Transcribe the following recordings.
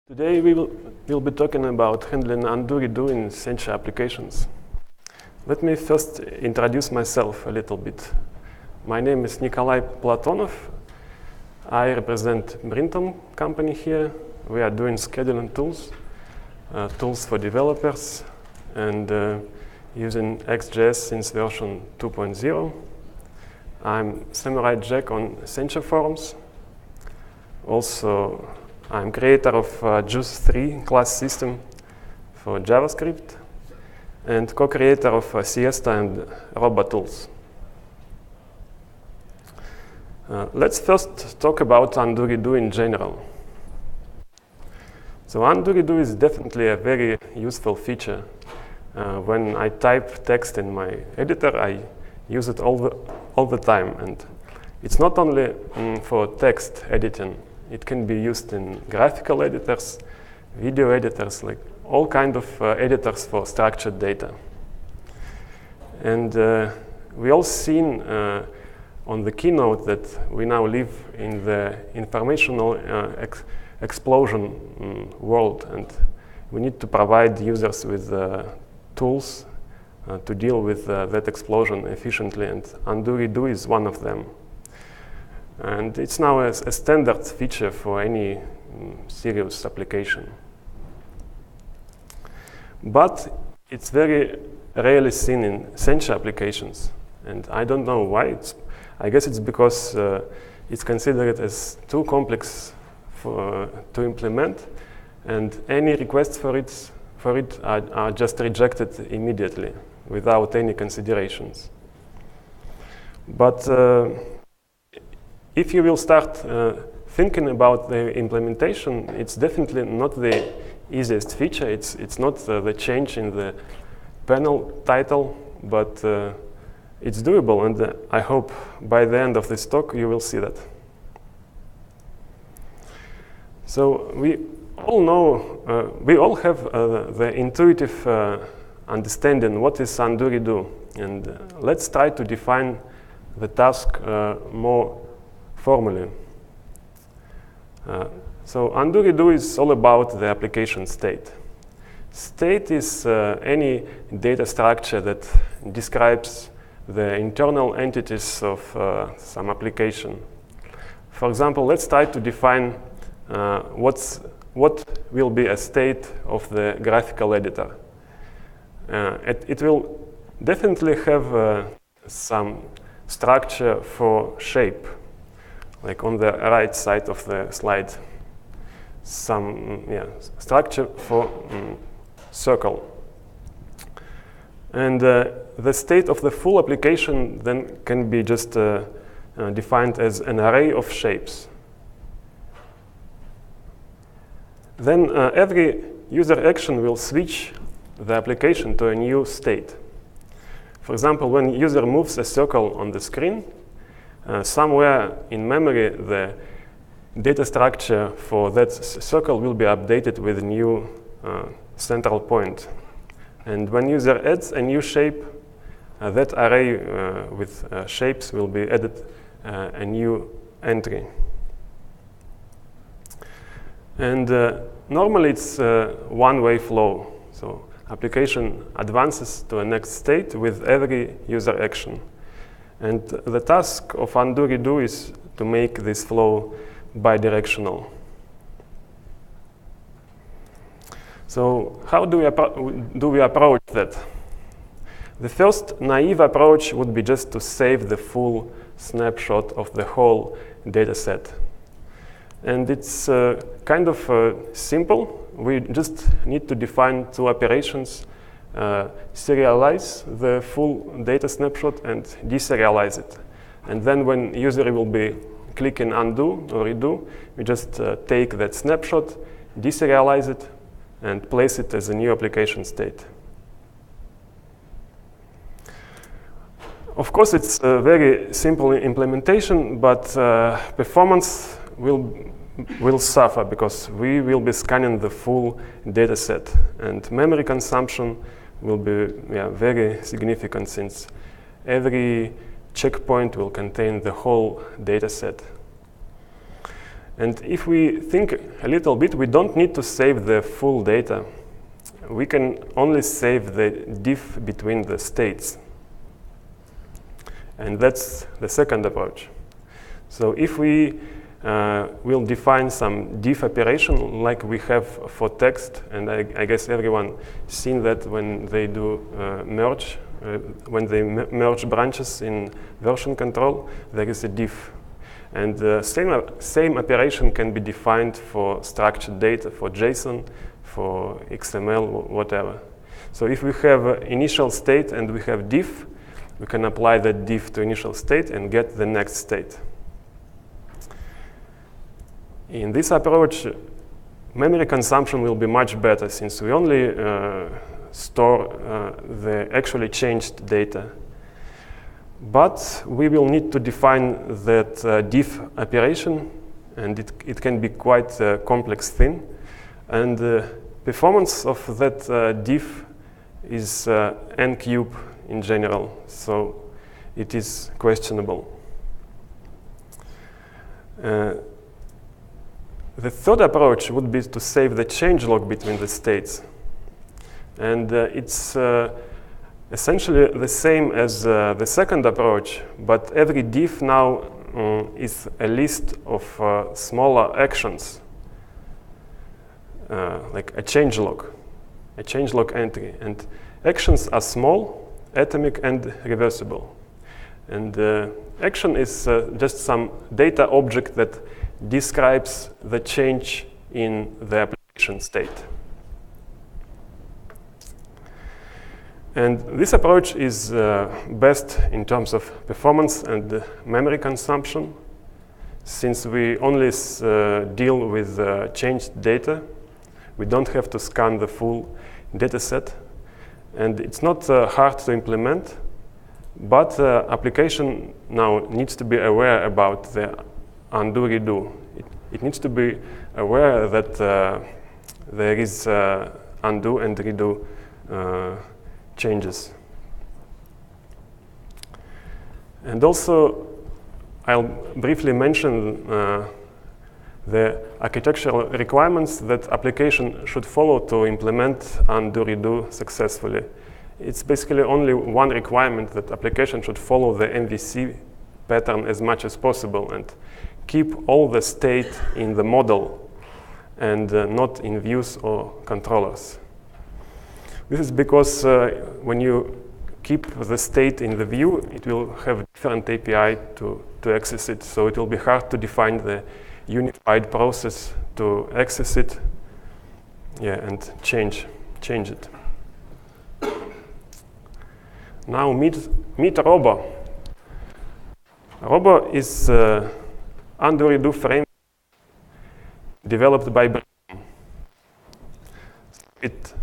Today we'll be talking about handling UndoRedo in Sencha applications. Let me first introduce myself a little bit. My name is Nickolay Platonov. I represent Bryntum company here. We are doing scheduling tools, tools for developers, and using XJS since version 2.0. I'm Samurai Jack on Sencha forums. Also, I'm creator of Juice 3 class system for JavaScript and co-creator of Siesta and Robo tools. Let's first talk about UndoRedo in general. So UndoRedo is definitely a very useful feature. When I type text in my editor, I use it all the time, and it's not only for text editing. It can be used in graphical editors, video editors, like all kind of editors for structured data. And we all seen on the keynote that we now live in the informational explosion world, and we need to provide users with tools to deal with that explosion efficiently, and UndoRedo is one of them. And it's now a standard feature for any serious application. But it's very rarely seen in Sencha applications, and I don't know why. I guess it's because it's considered as too complex to implement, and any requests for it are just rejected immediately without any considerations. But if you will start thinking about the implementation, it's definitely not the easiest feature. It's not the change in the panel title, but it's doable, and I hope by the end of this talk you will see that. So we all know, we all have the intuitive understanding what is UndoRedo, and let's try to define the task more formally. So UndoRedo is all about the application state. State is any data structure that describes the internal entities of some application. For example, let's try to define what will be a state of the graphical editor. It will definitely have some structure for shape, like on the right side of the slide, some structure for circle. And the state of the full application then can be just defined as an array of shapes. Then every user action will switch the application to a new state. For example, when user moves a circle on the screen, somewhere in memory, the data structure for that circle will be updated with a new central point. And when user adds a new shape, that array with shapes will be added a new entry. And normally it's a one-way flow. So application advances to a next state with every user action. And the task of UndoRedo is to make this flow bidirectional. So how do we approach that? The first naive approach would be just to save the full snapshot of the whole data set. And it's kind of simple. We just need to define two operations: serialize the full data snapshot and deserialize it. And then when user will be clicking undo or redo, we just take that snapshot, deserialize it, and place it as a new application state. Of course, it's a very simple implementation, but performance will suffer because we will be scanning the full data set, and memory consumption will be very significant since every checkpoint will contain the whole data set. And if we think a little bit, we don't need to save the full data. We can only save the diff between the states. And that's the second approach. So if we will define some diff operation like we have for text, and I guess everyone seen that when they do merge, when they merge branches in version control, there is a diff. And the same operation can be defined for structured data, for JSON, for XML, whatever. So if we have initial state and we have diff, we can apply that diff to initial state and get the next state. In this approach, memory consumption will be much better since we only store the actually changed data. But we will need to define that diff operation, and it can be quite a complex thing. And the performance of that diff is n cube in general, so it is questionable. The third approach would be to save the changelog between the states. And it's essentially the same as the second approach, but every diff now is a list of smaller actions, like a changelog entry. And actions are small, atomic, and reversible. And action is just some data object that describes the change in the application state. And this approach is best in terms of performance and memory consumption, since we only deal with changed data. We don't have to scan the full data set. And it's not hard to implement, but application now needs to be aware about the UndoRedo. It needs to be aware that there is undo and redo changes. And also, I'll briefly mention the architectural requirements that application should follow to implement UndoRedo successfully. It's basically only one requirement, that application should follow the MVC pattern as much as possible and keep all the state in the model and not in views or controllers. This is because when you keep the state in the view, it will have different API to access it, so it will be hard to define the unified process to access it, and change it. Now meet Robo. Robo is UndoRedo framework developed by Bryntum. It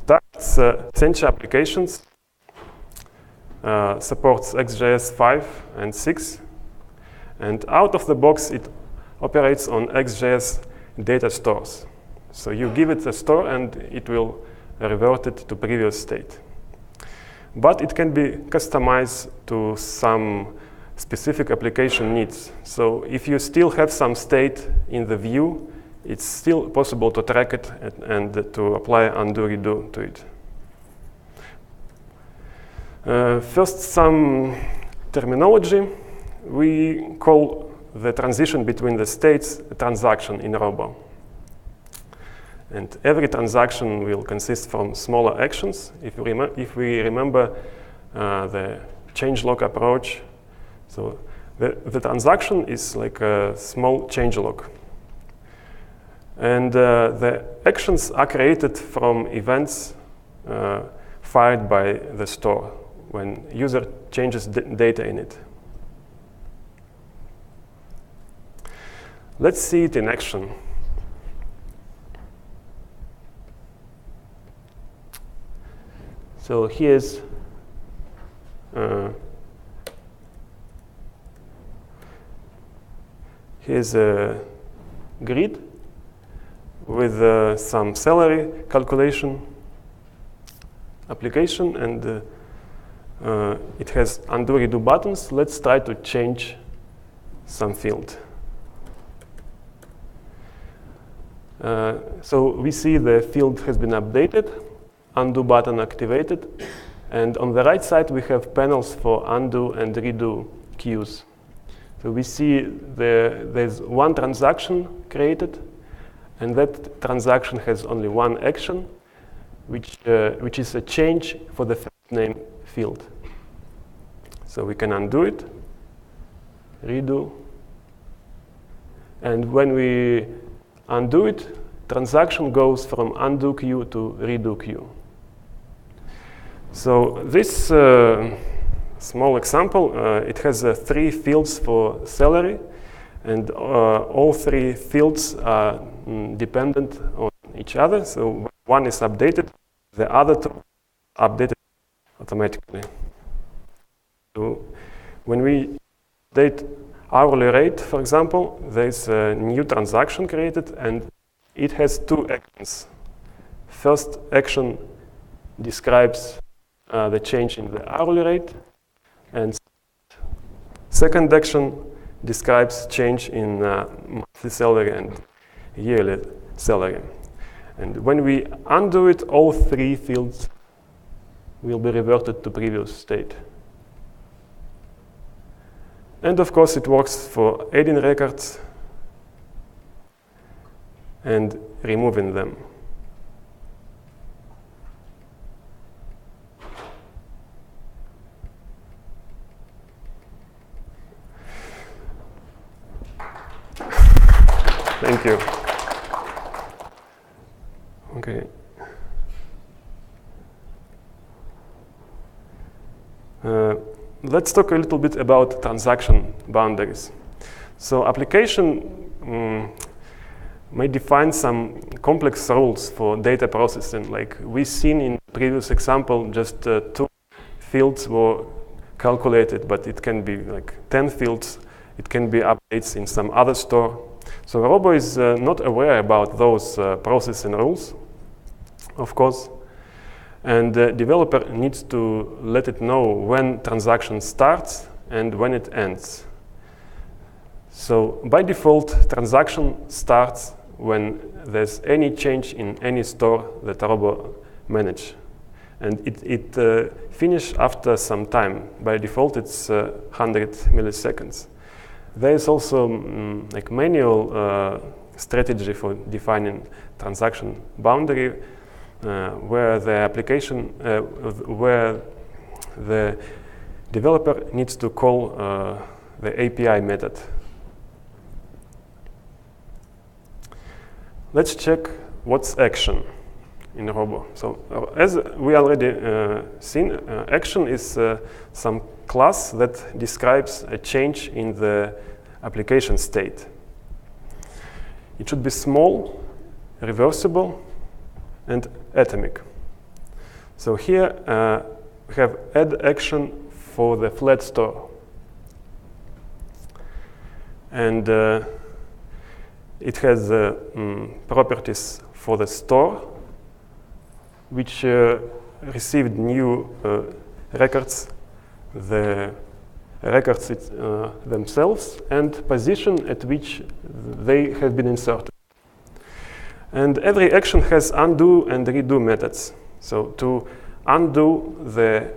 targets essential applications, supports XJS 5 and 6, and out of the box it operates on XJS data stores. So you give it a store and it will revert it to previous state. But it can be customized to some specific application needs. So if you still have some state in the view, it's still possible to track it and to apply UndoRedo to it. First, some terminology. We call the transition between the states a transaction in Robo. And every transaction will consist from smaller actions. If we remember the changelog approach, so the transaction is like a small changelog. And the actions are created from events fired by the store when user changes data in it. Let's see it in action. So here's a grid with some salary calculation application, and it has UndoRedo buttons. Let's try to change some field. So we see the field has been updated, undo button activated, and on the right side we have panels for undo and redo queues. So we see there's one transaction created, and that transaction has only one action, which is a change for the first name field. So we can undo it, redo, and when we undo it, transaction goes from undo queue to redo queue. So this small example, it has 3 fields for salary, and all 3 fields are dependent on each other. So one is updated, the other 2 updated automatically. So when we update hourly rate, for example, there's a new transaction created, and it has 2 actions. First action describes the change in the hourly rate, and second action describes change in monthly salary and yearly salary. And when we undo it, all 3 fields will be reverted to previous state. And of course, it works for adding records and removing them. Thank you. Okay. Let's talk a little bit about transaction boundaries. So application may define some complex rules for data processing. Like we've seen in the previous example, just 2 fields were calculated, but it can be like 10 fields. It can be updates in some other store. So Robo is not aware about those processing rules, of course. And the developer needs to let it know when transaction starts and when it ends. So by default, transaction starts when there's any change in any store that Robo manages. And it finishes after some time. By default, it's 100 milliseconds. There is also like manual strategy for defining transaction boundary, where the application, where the developer needs to call the API method. Let's check what's action in Robo. So as we already seen, action is some class that describes a change in the application state. It should be small, reversible, and atomic. So here we have add action for the flat store. And it has properties for the store, which received new records, the records themselves, and position at which they have been inserted. And every action has undo and redo methods. So to undo the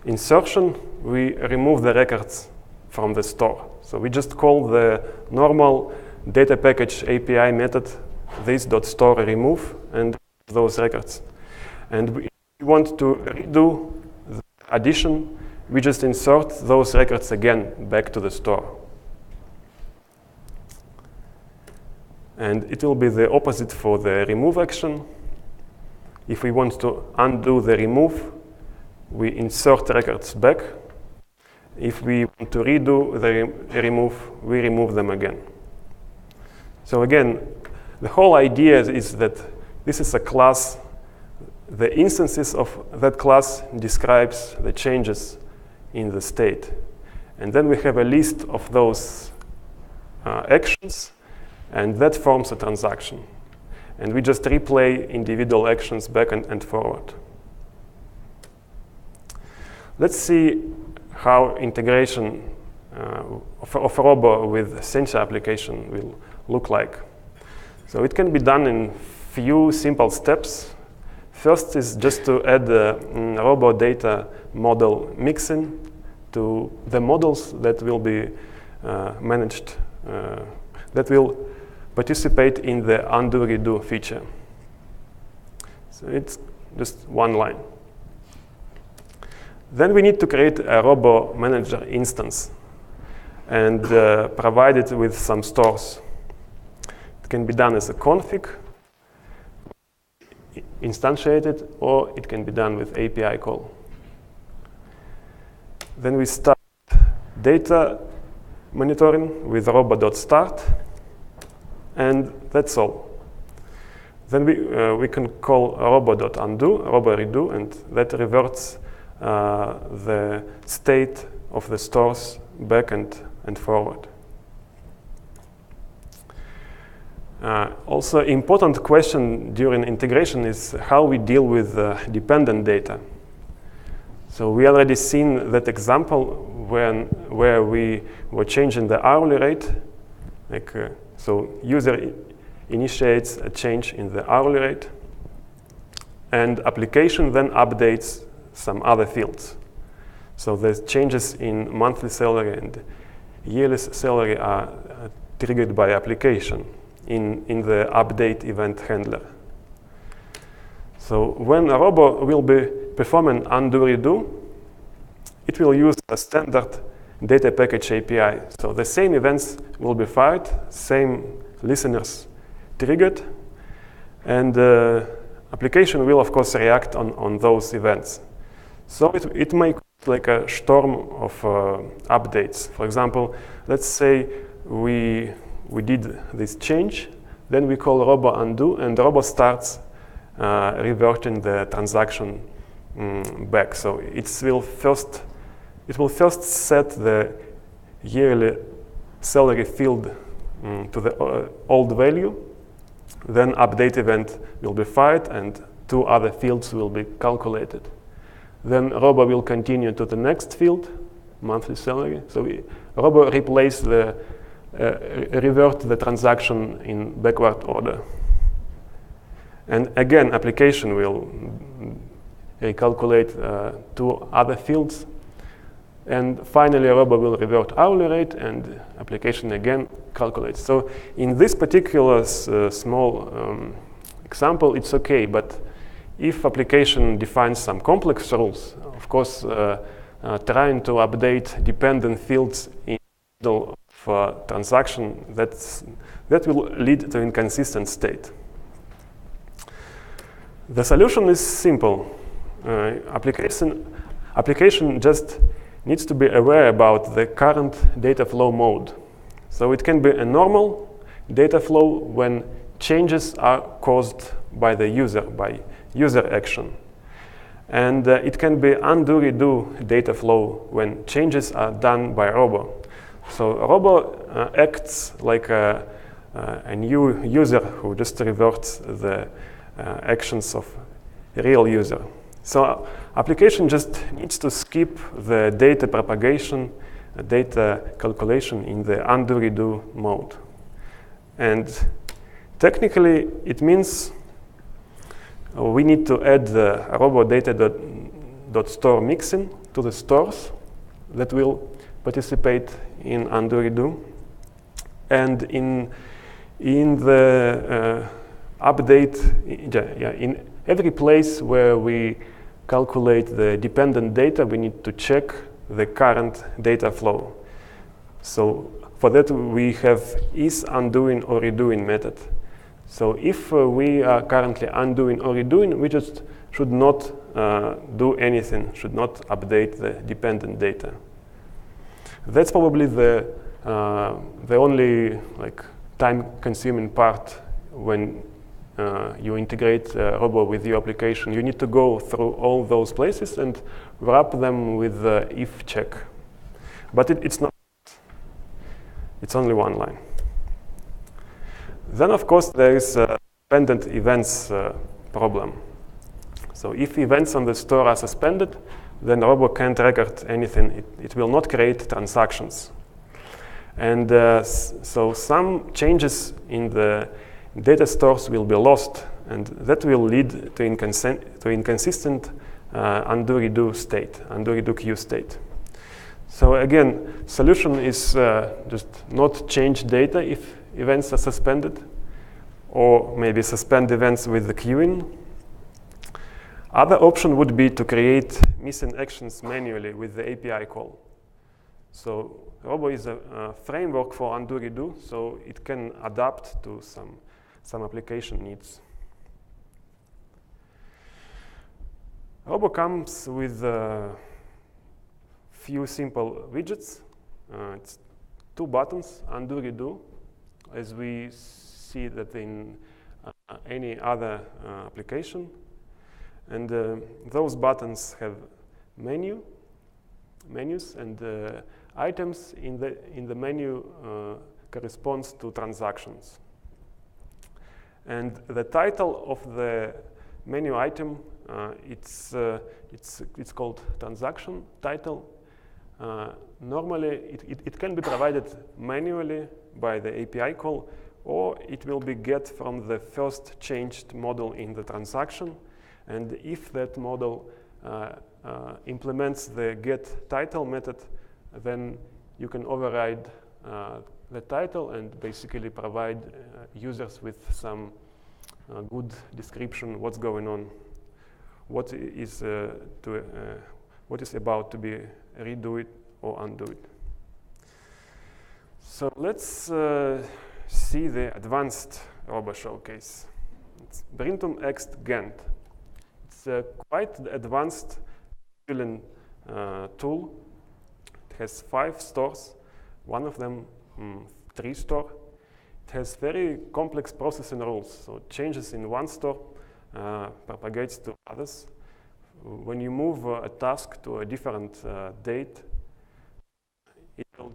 insertion, we remove the records from the store. So we just call the normal data package API method this.store remove and those records. And we want to redo the addition, we just insert those records again back to the store. And it will be the opposite for the remove action. If we want to undo the remove, we insert records back. If we want to redo the remove, we remove them again. So again, the whole idea is that this is a class. The instances of that class describes the changes in the state. And then we have a list of those actions, and that forms a transaction. And we just replay individual actions back and forward. Let's see how integration of Robo with Sencha application will look like. So it can be done in few simple steps. First is just to add the Robo data model mixin to the models that will be managed, that will participate in the UndoRedo feature. So it's just one line. Then we need to create a Robo manager instance and provide it with some stores. It can be done as a config, instantiated, or it can be done with API call. Then we start data monitoring with robo.start, and that's all. Then we can call robo.undo, robo-redo, and that reverts the state of the stores back and forward. Also, important question during integration is how we deal with dependent data. So we already seen that example where we were changing the hourly rate. So user initiates a change in the hourly rate, and application then updates some other fields. So the changes in monthly salary and yearly salary are triggered by application in the update event handler. So when a Robo will be performing UndoRedo, it will use a standard data package API. So the same events will be fired, same listeners triggered, and the application will, of course, react on those events. So it may like a storm of updates. For example, let's say we did this change, then we call Robo undo, and Robo starts reverting the transaction back. So it will first set the yearly salary field to the old value, then update event will be fired, and two other fields will be calculated. Then Robo will continue to the next field, monthly salary. So Robo replace revert the transaction in backward order. And again, application will recalculate two other fields. And finally, Robo will revert hourly rate, and application again calculates. So in this particular small example, it's okay. But if application defines some complex rules, of course, trying to update dependent fields in the middle of transaction, that will lead to inconsistent state. The solution is simple. Application just needs to be aware about the current data flow mode. So it can be a normal data flow when changes are caused by the user, by user action. And it can be UndoRedo data flow when changes are done by Robo. So Robo acts like a new user who just reverts the actions of a real user. So application just needs to skip the data propagation, data calculation in the UndoRedo mode. And technically, it means we need to add the Robo data.store mixin to the stores that will participate in UndoRedo. And in the update, in every place where we calculate the dependent data, we need to check the current data flow. So for that, we have isUndoing or redoing method. So if we are currently undoing or redoing, we just should not do anything, should not update the dependent data. That's probably the only time-consuming part when you integrate Robo with your application. You need to go through all those places and wrap them with the if check. But it's not. It's only one line. Then, of course, there is a dependent events problem. So if events on the store are suspended, then Robo can't record anything. It will not create transactions. And so some changes in the data stores will be lost, and that will lead to inconsistent UndoRedo state, UndoRedo queue state. So again, solution is just not change data if events are suspended, or maybe suspend events with the queuing. Other option would be to create missing actions manually with the API call. So Robo is a framework for UndoRedo, so it can adapt to some application needs. Robo comes with a few simple widgets. It's 2 buttons, UndoRedo, as we see that in any other application. And those buttons have menus, and items in the menu corresponds to transactions. And the title of the menu item, it's called transaction title. Normally, it can be provided manually by the API call, or it will be get from the first changed model in the transaction. And if that model implements the get title method, then you can override the title and basically provide users with some good description what's going on, what is about to be redo it or undo it. So let's see the advanced Robo showcase. It's Bryntum X Gantt. It's a quite advanced tool. It has 5 stores, one of them 3 store. It has very complex processing rules, so changes in one store propagates to others. When you move a task to a different date, it will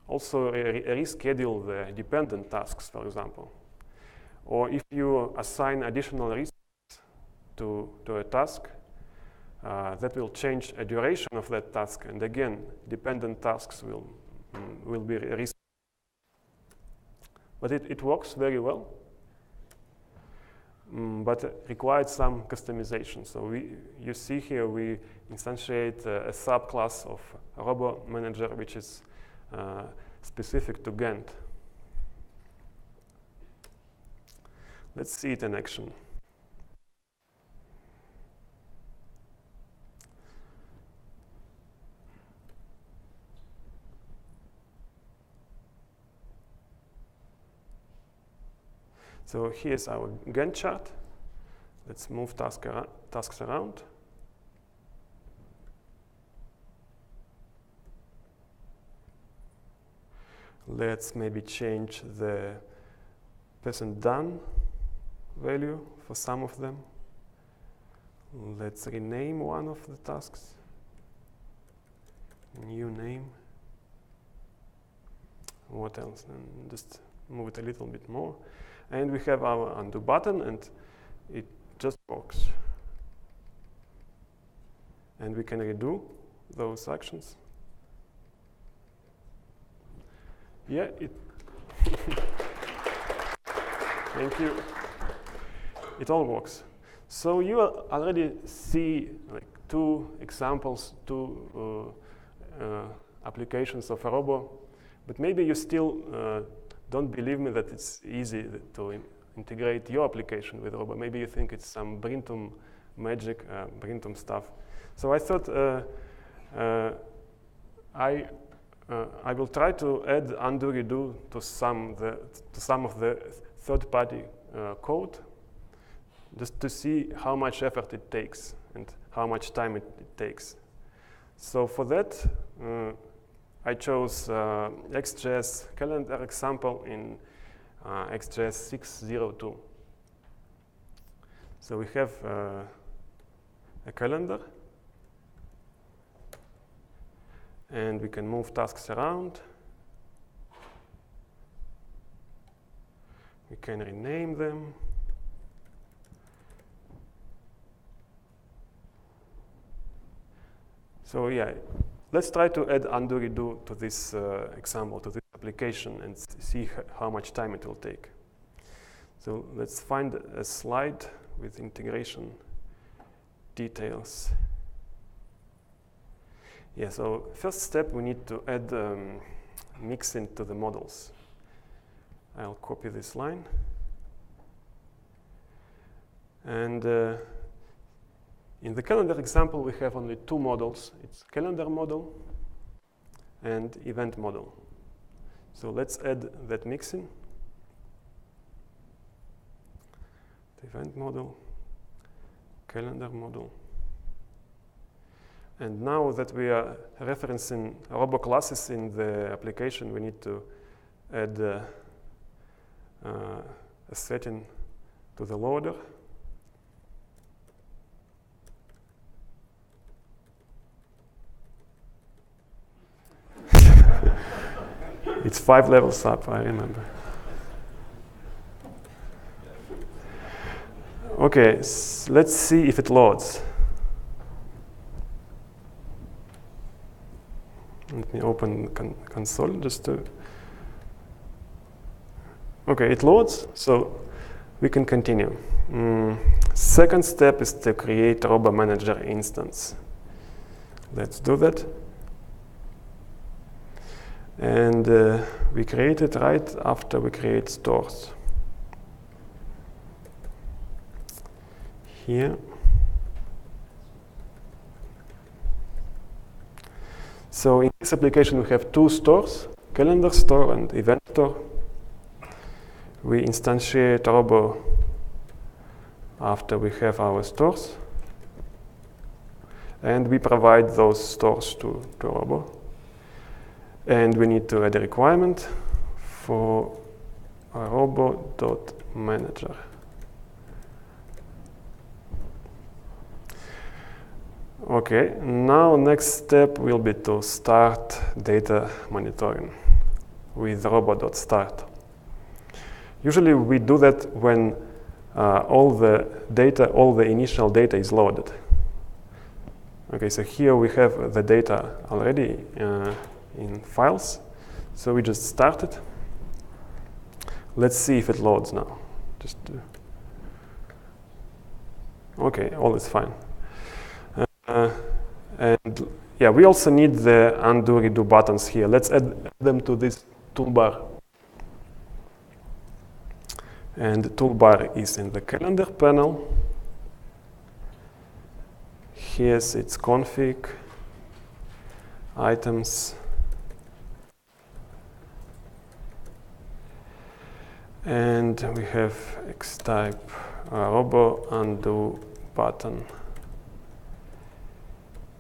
also reschedule the dependent tasks, for example. Or if you assign additional resources to a task, that will change a duration of that task, and again, dependent tasks will be rescheduled. But it works very well, but it required some customization. So you see here we instantiate a subclass of Robo Manager, which is specific to Gantt. Let's see it in action. So here's our Gantt chart. Let's move tasks around. Let's maybe change the %done value for some of them. Let's rename one of the tasks. New name. What else? And just move it a little bit more. And we have our undo button, and it just works. And we can redo those actions. Yeah, thank you. It all works. So you already see like 2 examples, 2 applications of Robo, but maybe you still don't believe me that it's easy to integrate your application with Robo. Maybe you think it's some Bryntum magic, Bryntum stuff. So I thought I will try to add UndoRedo to some of the third-party code, just to see how much effort it takes and how much time it takes. So for that, I chose XJS calendar example in XJS 6.02. So we have a calendar, and we can move tasks around. We can rename them. So yeah, let's try to add UndoRedo to this example, to this application, and see how much time it will take. So let's find a slide with integration details. Yeah, so first step, we need to add mixin to the models. I'll copy this line. And in the calendar example, we have only two models. It's calendar model and event model. So let's add that mixin. The event model, calendar model. And now that we are referencing Robo classes in the application, we need to add a setting to the loader. It's 5 levels up, I remember. Okay, let's see if it loads. Let me open console just to... Okay, it loads, so we can continue. Second step is to create Robo Manager instance. Let's do that. And we create it right after we create stores. Here. So in this application, we have two stores, calendar store and event store. We instantiate Robo after we have our stores. And we provide those stores to Robo. And we need to add a requirement for robo.manager. Okay, now next step will be to start data monitoring with robo.start. Usually we do that when all the initial data is loaded. Okay, so here we have the data already in files. So we just start it. Let's see if it loads now. Okay, all is fine. And yeah, we also need the UndoRedo buttons here. Let's add them to this toolbar. And the toolbar is in the calendar panel. Here's its config, items, and we have xtype robo undo button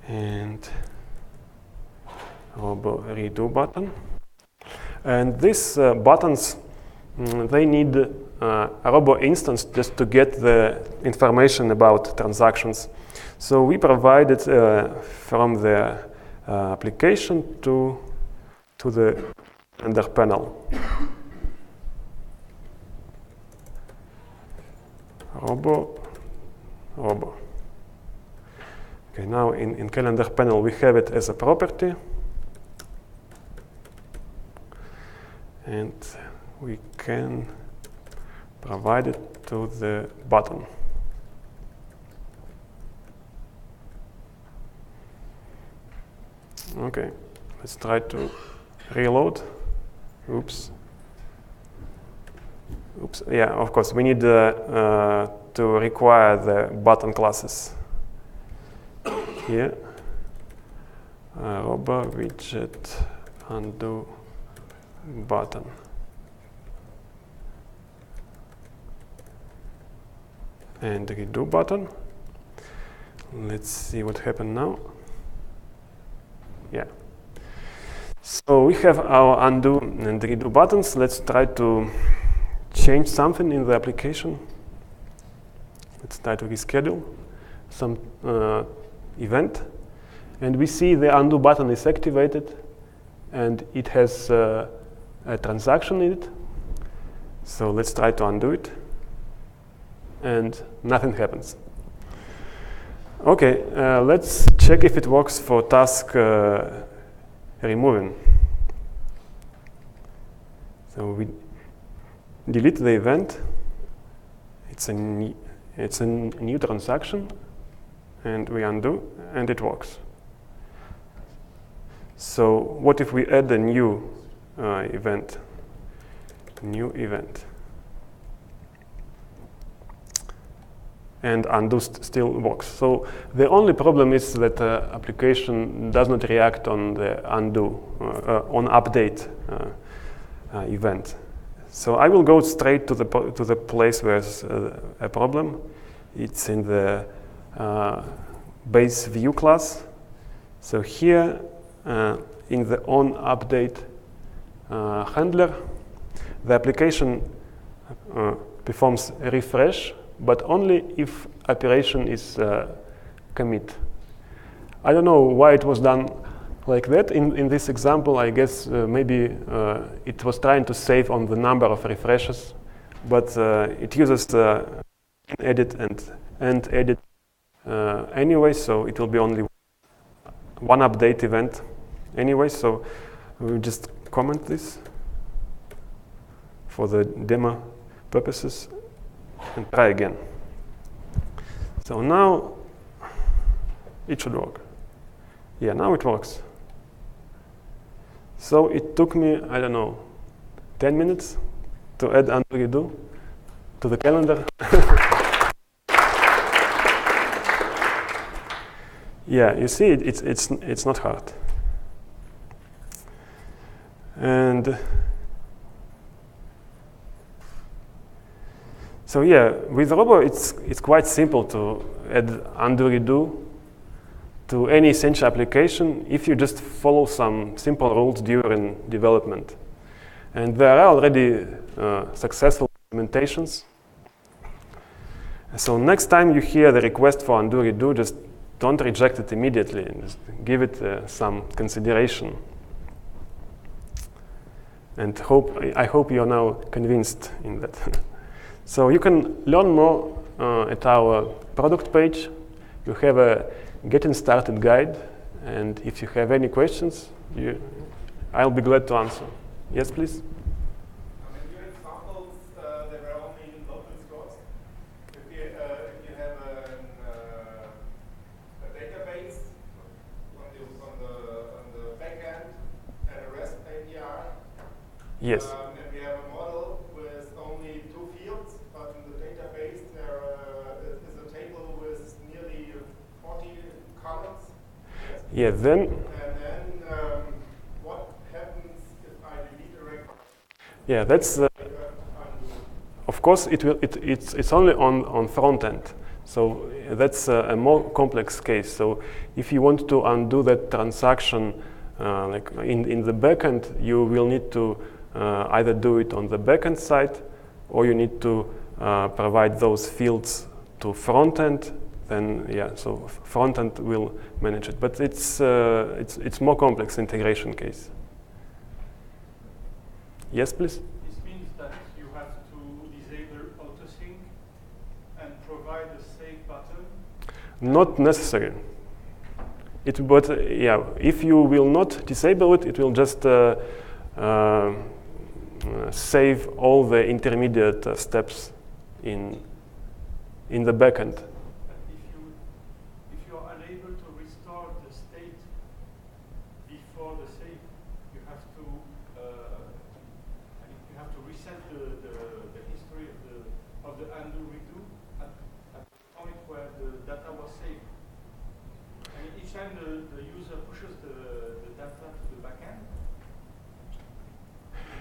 and robo redo button. And these buttons, they need a Robo instance just to get the information about transactions. So we provided from the application to the calendar panel. Robo. Okay, now in calendar panel we have it as a property. And we can provide it to the button. Okay, let's try to reload. Oops. Yeah, of course, we need to require the button classes. Here, Robo widget undo button. And redo button. Let's see what happened now. Yeah. So we have our undo and redo buttons. Let's try to change something in the application. Let's try to reschedule some event. And we see the undo button is activated and it has a transaction in it. So let's try to undo it. And nothing happens. Okay, let's check if it works for task removing. So we delete the event it's a new transaction, and we undo, and it works. So what if we add a new event? New event. And undo still works. So the only problem is that the application does not react on the undo, on update event. So I will go straight to the place where there's a problem. It's in the base view class. So here in the onUpdate handler, the application performs a refresh, but only if operation is commit. I don't know why it was done like that. In this example, I guess maybe it was trying to save on the number of refreshes, but it uses edit and edit anyway, so it will be only one update event anyway, so we'll just comment this for the demo purposes and try again. So now it should work. Yeah, now it works. So it took me, I don't know, 10 minutes to add UndoRedo to the calendar. Yeah, you see, it's not hard. And so yeah, with Robo, it's quite simple to add UndoRedo to any essential application if you just follow some simple rules during development. And there are already successful implementations. So next time you hear the request for UndoRedo, just don't reject it immediately, and just give it some consideration. And I hope you're now convinced in that. So you can learn more at our product page. You have a Getting Started guide, and if you have any questions, I'll be glad to answer. Yes, please? In your examples, there were only local scores. If you have a database on the back end and a REST API, yes. And we have a model with only 2 fields, but in the database there is a table with nearly 40 columns. Yeah, then. And then what happens if I delete a record? Yeah, that's. Of course, it's only on front end. So that's a more complex case. So if you want to undo that transaction, like in the backend, you will need to either do it on the backend side, or you need to provide those fields to front end. Then yeah, so front end will manage it. But it's more complex integration case. Yes, please. This means that you have to disable autosync and provide a save button. Not necessary. But yeah, if you will not disable it, it will just save all the intermediate steps in the backend. If you are unable to restore the state before the save, you have to reset the history of the UndoRedo at the point where the data was saved. And each time the user pushes the data to the backend,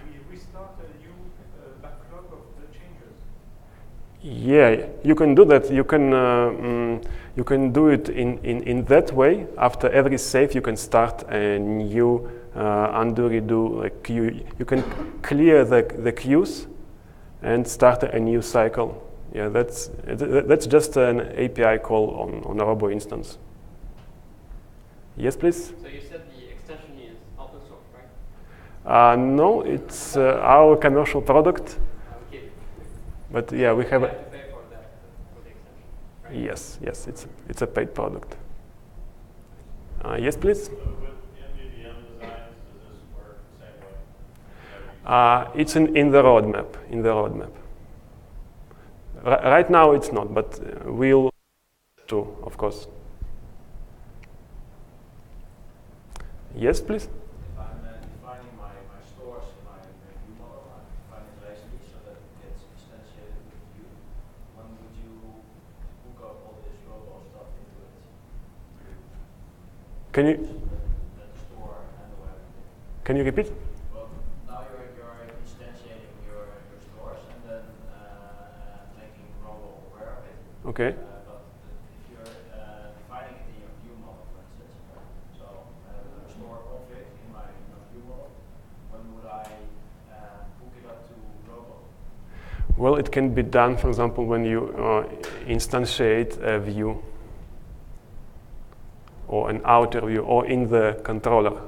we restart a new backlog of the changes. Yeah, you can do that. You can do it in that way. After every save, you can start a new UndoRedo. Like you can clear the queues and start a new cycle. Yeah, that's just an API call on a Robo instance. Yes, please. So you said the extension is open source, right? No, it's our commercial product. Okay. But yeah, we have. You have to pay for that for the extension, right? Yes, it's a paid product. Yes, please. So with MVVM designs, does this work the same way? It's in the roadmap. Right now it's not, but we'll too, of course. Yes, please? If I'm defining my stores in my view model, I'm defining it nicely so that it gets instantiated with view. When would you hook up all this Robo stuff into it? Can you The store and the web. can you repeat? Well, now you're instantiating your stores and then making Robo aware of it. Okay. But if you're defining it in your view model, for instance, so store config in my view model, when would I hook it up to Robo? Well, it can be done, for example, when you instantiate a view or an outer view or in the controller.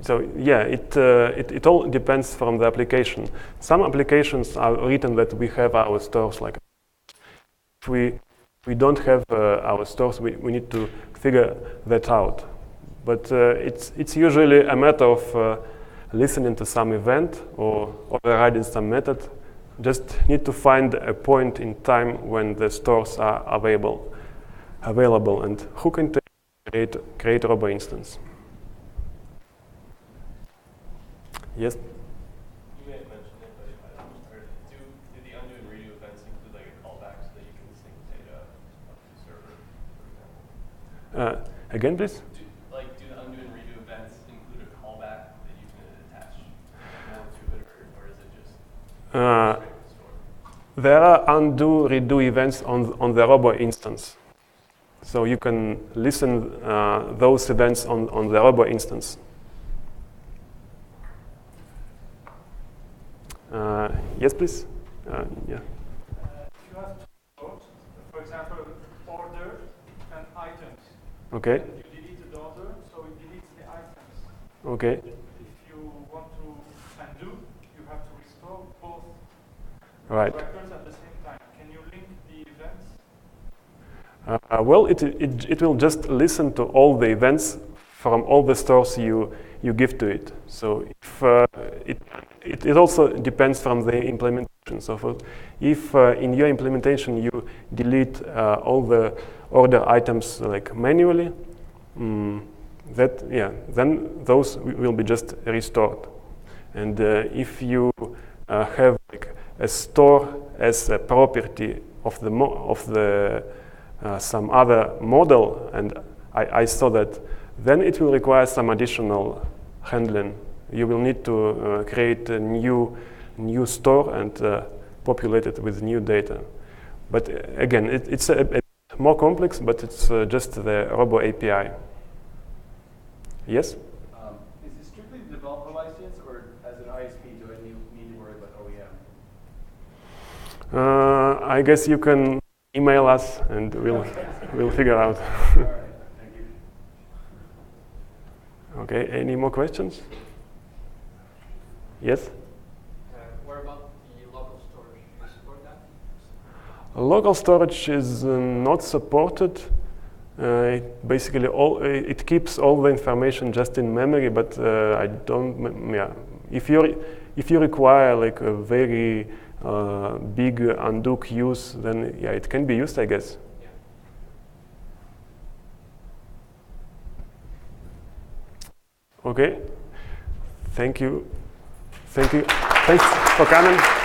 So yeah, it all depends from the application. Some applications are written that we have our stores. Like if we don't have our stores, we need to figure that out. But it's usually a matter of listening to some event or overriding some method. Just need to find a point in time when the stores are available, and who can create Robo instance. Yes. You may have mentioned it, but I haven't heard it. Do the undo and redo events include like a callback so that you can sync data up to the server, for example? Again, please. Do the undo and redo events include a callback that you can attach more to it, or is it just straight to the store? There are undo redo events on the Robo instance, so you can listen those events on the Robo instance. Yes, please. Yeah. If you have two stores, for example, order and items, Okay. and you delete the order, so it deletes the items. Okay. If you want to undo, you have to restore both Right. records at the same time. Can you link the events? Well, it will just listen to all the events from all the stores you give to it. So if it also depends from the implementation. So if in your implementation you delete all the order items like manually, then those will be just restored. And if you have like a store as a property of the some other model, and I saw that, then it will require some additional handling. You will need to create a new store and populate it with new data. But again, it's a bit more complex, but it's just the Robo API. Yes? Is it strictly the developer license, or as an ISP, do I need to worry about OEM? I guess you can email us and we'll figure out. All right, thank you. Okay, any more questions? Yes? What about the local storage? Do you support that? Local storage is not supported. Basically, it keeps all the information just in memory, but I don't. Yeah, if you require like a very big undo queues, then yeah, it can be used, I guess. Yeah. Okay. Thank you. Thanks for coming.